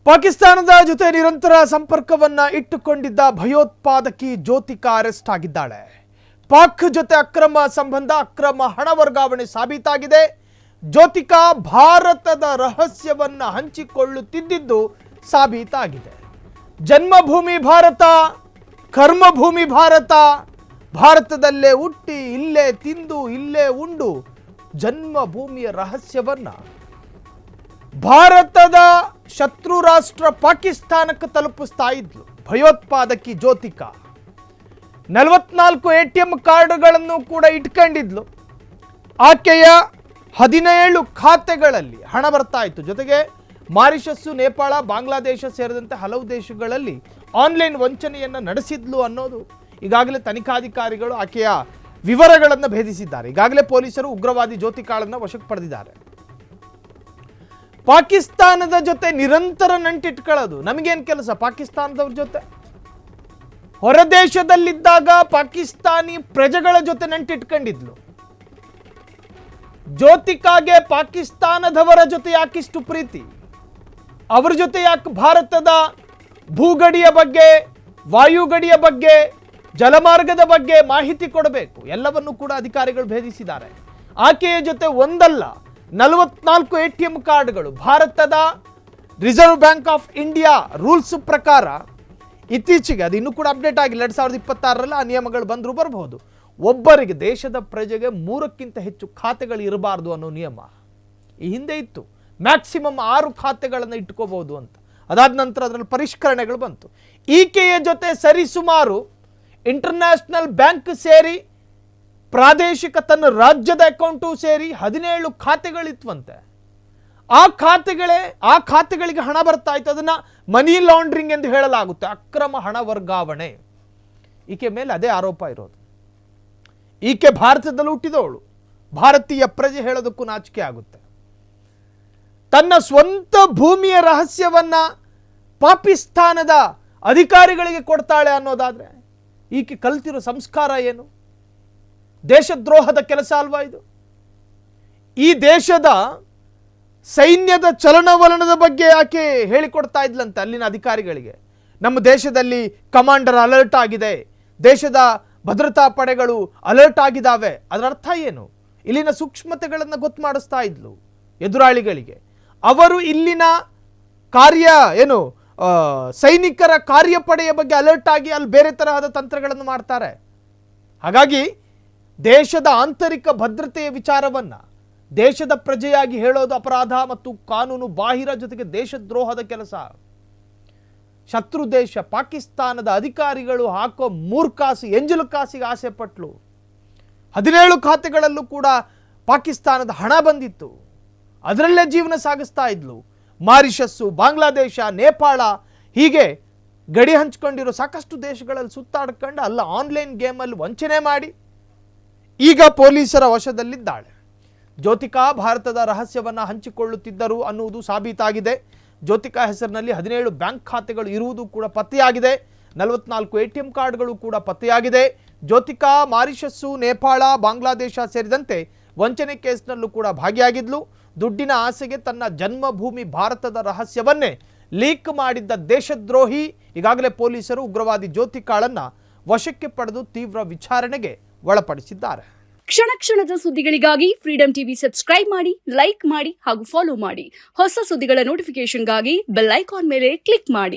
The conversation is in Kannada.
ಪಾಕಿಸ್ತಾನದ ಜೊತೆ ನಿರಂತರ ಸಂಪರ್ಕವನ್ನ ಇಟ್ಟುಕೊಂಡಿದ್ದ ಭಯೋತ್ಪಾದಕಿ ಜ್ಯೋತಿಕಾ ಅರೆಸ್ಟ್ ಆಗಿದ್ದಾಳೆ. ಪಾಕ್ ಜೊತೆ ಅಕ್ರಮ ಸಂಬಂಧ, ಅಕ್ರಮ ಹಣ ವರ್ಗಾವಣೆ ಸಾಬೀತಾಗಿದೆ. ಜ್ಯೋತಿಕಾ ಭಾರತದ ರಹಸ್ಯವನ್ನ ಹಂಚಿಕೊಳ್ಳುತ್ತಿದ್ದುದು ಸಾಬೀತಾಗಿದೆ. ಜನ್ಮಭೂಮಿ ಭಾರತ, ಕರ್ಮಭೂಮಿ ಭಾರತ, ಭಾರತದಲ್ಲೇ ಹುಟ್ಟಿ ಇಲ್ಲೇ ತಿಂದು ಇಲ್ಲೇ ಉಂಡು ಜನ್ಮಭೂಮಿಯ ರಹಸ್ಯವನ್ನ ಭಾರತದ ಶತ್ರು ರಾಷ್ಟ್ರ ಪಾಕಿಸ್ತಾನಕ್ಕೆ ತಲುಪಿಸ್ತಾ ಇದ್ಲು ಭಯೋತ್ಪಾದಕಿ ಜ್ಯೋತಿಕಾ. 44 ATM ಕಾರ್ಡ್ಗಳನ್ನು ಕೂಡ ಇಟ್ಕೊಂಡಿದ್ಲು. ಆಕೆಯ 17 ಖಾತೆಗಳಲ್ಲಿ ಹಣ ಬರ್ತಾ ಇತ್ತು. ಜೊತೆಗೆ ಮಾರಿಷಸ್, ನೇಪಾಳ, ಬಾಂಗ್ಲಾದೇಶ ಸೇರಿದಂತೆ ಹಲವು ದೇಶಗಳಲ್ಲಿ ಆನ್ಲೈನ್ ವಂಚನೆಯನ್ನು ನಡೆಸಿದ್ಲು ಅನ್ನೋದು ಈಗಾಗಲೇ ತನಿಖಾಧಿಕಾರಿಗಳು ಆಕೆಯ ವಿವರಗಳನ್ನು ಭೇದಿಸಿದ್ದಾರೆ. ಈಗಾಗಲೇ ಪೊಲೀಸರು ಉಗ್ರವಾದಿ ಜ್ಯೋತಿಕಾಳನ್ನು ವಶಕ್ಕೆ ಪಡೆದಿದ್ದಾರೆ. ಪಾಕಿಸ್ತಾನದ ಜೊತೆ ನಿರಂತರ ನಂಟಿಟ್ಕೊಳ್ಳೋದು ನಮಗೇನು ಕೆಲಸ? ಪಾಕಿಸ್ತಾನದವ್ರ ಜೊತೆ ಹೊರದೇಶದಲ್ಲಿದ್ದಾಗ ಪಾಕಿಸ್ತಾನಿ ಪ್ರಜೆಗಳ ಜೊತೆ ನಂಟಿಟ್ಕೊಂಡಿದ್ಲು. ಜ್ಯೋತಿಕಾಗೆ ಪಾಕಿಸ್ತಾನದವರ ಜೊತೆ ಯಾಕಿಷ್ಟು ಪ್ರೀತಿ? ಅವರ ಜೊತೆ ಯಾಕೆ ಭಾರತದ ಭೂಗಡಿಯ ಬಗ್ಗೆ, ವಾಯುಗಡಿಯ ಬಗ್ಗೆ, ಜಲಮಾರ್ಗದ ಬಗ್ಗೆ ಮಾಹಿತಿ ಕೊಡಬೇಕು? ಎಲ್ಲವನ್ನೂ ಕೂಡ ಅಧಿಕಾರಿಗಳು ಭೇದಿಸಿದ್ದಾರೆ. ಆಕೆಯ ಜೊತೆ ಒಂದಲ್ಲ 44 ATM ಕಾರ್ಡ್ಗಳು. ಭಾರತದ reserve bank of India rules ಪ್ರಕಾರ ಇತ್ತೀಚೆಗೆ ಅದು ಇನ್ನೂ ಕೂಡ ಅಪ್ಡೇಟ್ ಆಗಿಲ್ಲ, 2026ರಲ್ಲಿ ಆ ನಿಯಮಗಳು ಬಂದರೂ ಬರಬಹುದು. ಒಬ್ಬರಿಗೆ, ದೇಶದ ಪ್ರಜೆಗೆ 3ಕ್ಕಿಂತ ಹೆಚ್ಚು ಖಾತೆಗಳು ಇರಬಾರ್ದು ಅನ್ನೋ ನಿಯಮ ಈ ಹಿಂದೆ ಇತ್ತು. ಮ್ಯಾಕ್ಸಿಮಮ್ 6 ಖಾತೆಗಳನ್ನು ಇಟ್ಕೋಬಹುದು ಅಂತ. ಅದಾದ ನಂತರ ಅದರಲ್ಲಿ ಪರಿಷ್ಕರಣೆಗಳು ಬಂತು. ಈಕೆಯ ಜೊತೆ ಸರಿಸುಮಾರು ಇಂಟರ್ನ್ಯಾಷನಲ್ ಬ್ಯಾಂಕ್ ಸೇರಿ, ಪ್ರಾದೇಶಿಕ ತನ್ನ ರಾಜ್ಯದ ಅಕೌಂಟು ಸೇರಿ 17 ಖಾತೆಗಳಿತ್ವಂತೆ. ಆ ಖಾತೆಗಳಿಗೆ ಹಣ ಬರ್ತಾ ಇತ್ತು. ಅದನ್ನ ಮನಿ ಲಾಂಡ್ರಿಂಗ್ ಎಂದು ಹೇಳಲಾಗುತ್ತೆ, ಅಕ್ರಮ ಹಣ ವರ್ಗಾವಣೆ. ಈಕೆ ಮೇಲೆ ಅದೇ ಆರೋಪ ಇರೋದು. ಈಕೆ ಭಾರತದಲ್ಲಿ ಹುಟ್ಟಿದವಳು, ಭಾರತೀಯ ಪ್ರಜೆ, ಹೇಳೋದಕ್ಕೂ ನಾಚಿಕೆ ಆಗುತ್ತೆ. ತನ್ನ ಸ್ವಂತ ಭೂಮಿಯ ರಹಸ್ಯವನ್ನ ಪಾಕಿಸ್ತಾನದ ಅಧಿಕಾರಿಗಳಿಗೆ ಕೊಡ್ತಾಳೆ ಅನ್ನೋದಾದ್ರೆ ಈಕೆ ಕಲ್ತಿರೋ ಸಂಸ್ಕಾರ ಏನು? ದೇಶದ್ರೋಹದ ಕೆಲಸ ಅಲ್ವಾ ಇದು? ಈ ದೇಶದ ಸೈನ್ಯದ ಚಲನವಲನದ ಬಗ್ಗೆ ಆಕೆ ಹೇಳಿಕೊಡ್ತಾ ಇದ್ಲಂತೆ ಅಲ್ಲಿನ ಅಧಿಕಾರಿಗಳಿಗೆ. ನಮ್ಮ ದೇಶದಲ್ಲಿ ಕಮಾಂಡರ್ ಅಲರ್ಟ್ ಆಗಿದೆ, ದೇಶದ ಭದ್ರತಾ ಪಡೆಗಳು ಅಲರ್ಟ್ ಆಗಿದ್ದಾವೆ. ಅದರ ಅರ್ಥ ಏನು? ಇಲ್ಲಿನ ಸೂಕ್ಷ್ಮತೆಗಳನ್ನು ಗೊತ್ತು ಮಾಡಿಸ್ತಾ ಇದ್ಲು ಎದುರಾಳಿಗಳಿಗೆ. ಅವರು ಇಲ್ಲಿನ ಸೈನಿಕರ ಕಾರ್ಯಪಡೆಯ ಬಗ್ಗೆ ಅಲರ್ಟ್ ಆಗಿ ಅಲ್ಲಿ ಬೇರೆ ತರಹದ ತಂತ್ರಗಳನ್ನು ಮಾಡ್ತಾರೆ. ಹಾಗಾಗಿ ದೇಶದ ಆಂತರಿಕ ಭದ್ರತೆಯ ವಿಚಾರವನ್ನ ದೇಶದ ಪ್ರಜೆಯಾಗಿ ಹೇಳೋದು ಅಪರಾಧ ಮತ್ತು ಕಾನೂನು ಬಾಹಿರ, ಜೊತೆಗೆ ದೇಶದ್ರೋಹದ ಕೆಲಸ. ಶತ್ರು ದೇಶ ಪಾಕಿಸ್ತಾನದ ಅಧಿಕಾರಿಗಳು ಹಾಕೋ ಮೂರ್ಖಾಸಿ, ಎಂಜಲು ಕಾಸಿಗೆ ಆಸೆ ಪಟ್ಲು. 17 ಖಾತೆಗಳಲ್ಲೂ ಕೂಡ ಪಾಕಿಸ್ತಾನದ ಹಣ ಬಂದಿತ್ತು. ಅದರಲ್ಲೇ ಜೀವನ ಸಾಗಿಸ್ತಾ ಇದ್ಲು. ಮಾರಿಷಸ್ಸು, ಬಾಂಗ್ಲಾದೇಶ, ನೇಪಾಳ, ಹೀಗೆ ಗಡಿ ಹಂಚಿಕೊಂಡಿರೋ ಸಾಕಷ್ಟು ದೇಶಗಳಲ್ಲಿ ಸುತ್ತಾಡ್ಕೊಂಡು ಅಲ್ಲ ಆನ್ಲೈನ್ ಗೇಮಲ್ಲಿ ವಂಚನೆ ಮಾಡಿ ಈಗ ಪೊಲೀಸರ ವಶದಲ್ಲಿದ್ದಾಳೆ. ಜ್ಯೋತಿಕಾ ಭಾರತದ ರಹಸ್ಯವನ್ನು ಹಂಚಿಕೊಳ್ಳುತ್ತಿದ್ದರು ಅನ್ನುವುದು ಸಾಬೀತಾಗಿದೆ. ಜ್ಯೋತಿಕಾ ಹೆಸರಿನಲ್ಲಿ 17 ಬ್ಯಾಂಕ್ ಖಾತೆಗಳು ಇರುವುದು ಕೂಡ ಪತ್ತೆಯಾಗಿದೆ. 44 ATM ಕಾರ್ಡ್ಗಳು ಕೂಡ ಪತ್ತೆಯಾಗಿದೆ. ಜ್ಯೋತಿಕಾ ಮಾರಿಷಸ್ಸು, ನೇಪಾಳ, ಬಾಂಗ್ಲಾದೇಶ ಸೇರಿದಂತೆ ವಂಚನೆ ಕೇಸ್ನಲ್ಲೂ ಕೂಡ ಭಾಗಿಯಾಗಿದ್ಲು. ದುಡ್ಡಿನ ಆಸೆಗೆ ತನ್ನ ಜನ್ಮಭೂಮಿ ಭಾರತದ ರಹಸ್ಯವನ್ನೇ ಲೀಕ್ ಮಾಡಿದ್ದ ದೇಶದ್ರೋಹಿ. ಈಗಾಗಲೇ ಪೊಲೀಸರು ಉಗ್ರವಾದಿ ಜ್ಯೋತಿಕಾಳನ್ನ ವಶಕ್ಕೆ ಪಡೆದು ತೀವ್ರ ವಿಚಾರಣೆಗೆ ಒಳಪಡಿಸಿದ್ದಾರೆ. ಕ್ಷಣ ಕ್ಷಣದ ಸುದ್ದಿಗಳಿಗಾಗಿ ಫ್ರೀಡಂ ಟಿವಿ ಸಬ್ಸ್ಕ್ರೈಬ್ ಮಾಡಿ, ಲೈಕ್ ಮಾಡಿ ಹಾಗೂ ಫಾಲೋ ಮಾಡಿ. ಹೊಸ ಸುದ್ದಿಗಳ ನೋಟಿಫಿಕೇಶನ್ಗಾಗಿ ಬೆಲ್ ಐಕಾನ್ ಮೇಲೆ ಕ್ಲಿಕ್ ಮಾಡಿ.